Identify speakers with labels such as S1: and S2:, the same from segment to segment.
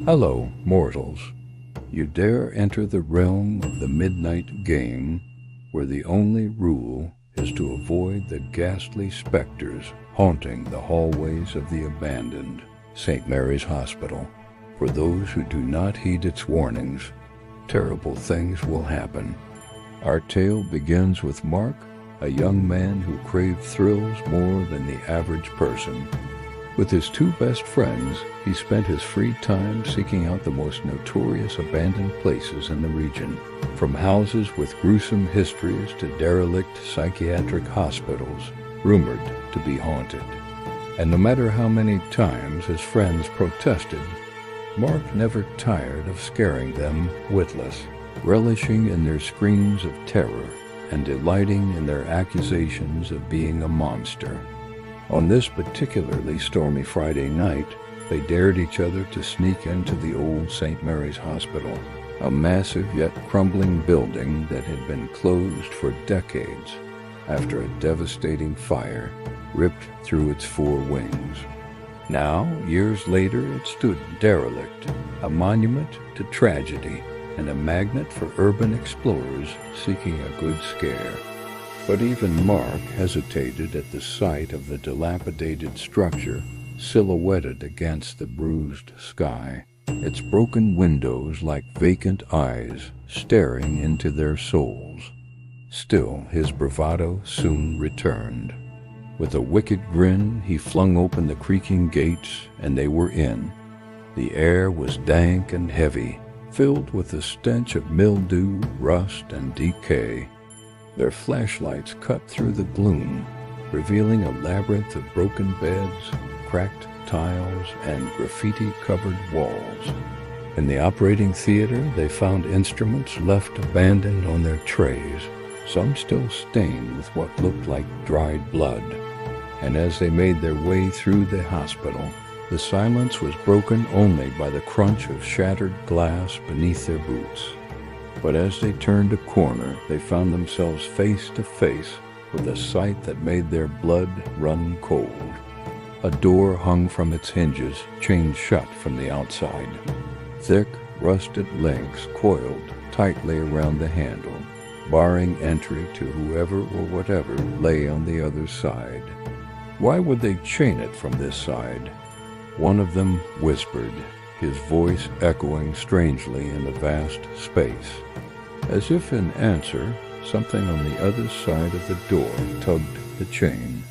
S1: Hello, mortals. You dare enter the realm of the midnight game, where the only rule is to avoid the ghastly specters haunting the hallways of the abandoned St. Mary's Hospital. For those who do not heed its warnings, terrible things will happen. Our tale begins with Mark, a young man who craved thrills more than the average person. With his two best friends, he spent his free time seeking out the most notorious abandoned places in the region, from houses with gruesome histories to derelict psychiatric hospitals rumored to be haunted. And no matter how many times his friends protested, Mark never tired of scaring them witless, relishing in their screams of terror and delighting in their accusations of being a monster. On this particularly stormy Friday night, they dared each other to sneak into the old St. Mary's Hospital, a massive yet crumbling building that had been closed for decades after a devastating fire ripped through its four wings. Now, years later, it stood derelict, a monument to tragedy and a magnet for urban explorers seeking a good scare. But even Mark hesitated at the sight of the dilapidated structure silhouetted against the bruised sky, its broken windows like vacant eyes staring into their souls. Still, his bravado soon returned. With a wicked grin, he flung open the creaking gates, and they were in. The air was dank and heavy, filled with the stench of mildew, rust, and decay. Their flashlights cut through the gloom, revealing a labyrinth of broken beds, cracked tiles, and graffiti-covered walls. In the operating theater, they found instruments left abandoned on their trays, some still stained with what looked like dried blood. And as they made their way through the hospital, the silence was broken only by the crunch of shattered glass beneath their boots. But as they turned a corner, they found themselves face to face with a sight that made their blood run cold. A door hung from its hinges, chained shut from the outside. Thick, rusted links coiled tightly around the handle, barring entry to whoever or whatever lay on the other side. Why would they chain it from this side? One of them whispered, his voice echoing strangely in the vast space. As if in answer, something on the other side of the door tugged the chain.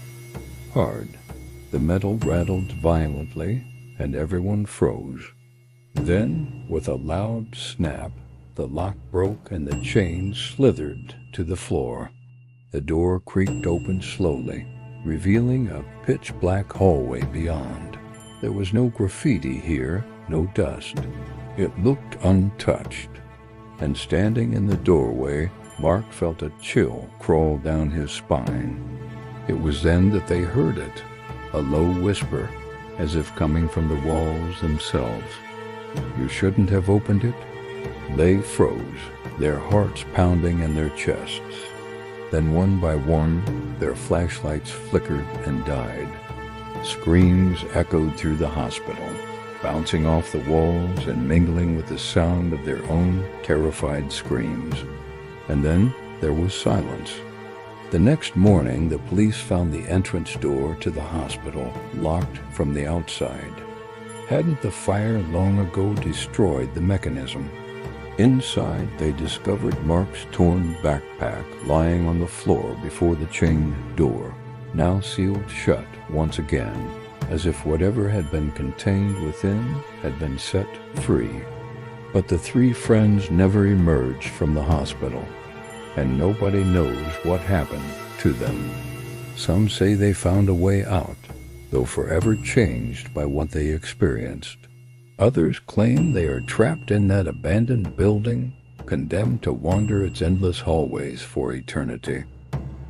S1: Hard. The metal rattled violently, and everyone froze. Then, with a loud snap, the lock broke and the chain slithered to the floor. The door creaked open slowly, revealing a pitch-black hallway beyond. There was no graffiti here, no dust. It looked untouched. And standing in the doorway, Mark felt a chill crawl down his spine. It was then that they heard it, a low whisper, as if coming from the walls themselves. You shouldn't have opened it? They froze, their hearts pounding in their chests. Then one by one, their flashlights flickered and died. Screams echoed through the hospital, bouncing off the walls and mingling with the sound of their own terrified screams. And then there was silence. The next morning, the police found the entrance door to the hospital locked from the outside. Hadn't the fire long ago destroyed the mechanism? Inside, they discovered Mark's torn backpack lying on the floor before the chained door, now sealed shut once again, as if whatever had been contained within had been set free. But the three friends never emerged from the hospital, and nobody knows what happened to them. Some say they found a way out, though forever changed by what they experienced. Others claim they are trapped in that abandoned building, condemned to wander its endless hallways for eternity.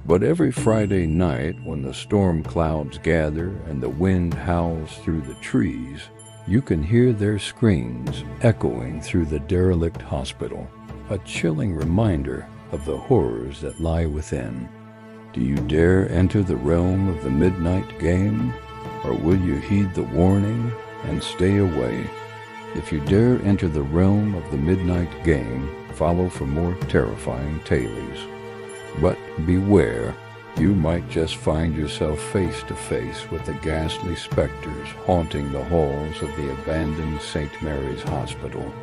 S1: But every Friday night, when the storm clouds gather and the wind howls through the trees, you can hear their screams echoing through the derelict hospital, a chilling reminder of the horrors that lie within. Do you dare enter the realm of the midnight game, or will you heed the warning and stay away? If you dare enter the realm of the midnight game, follow for more terrifying tales. But beware, you might just find yourself face to face with the ghastly specters haunting the halls of the abandoned St. Mary's Hospital.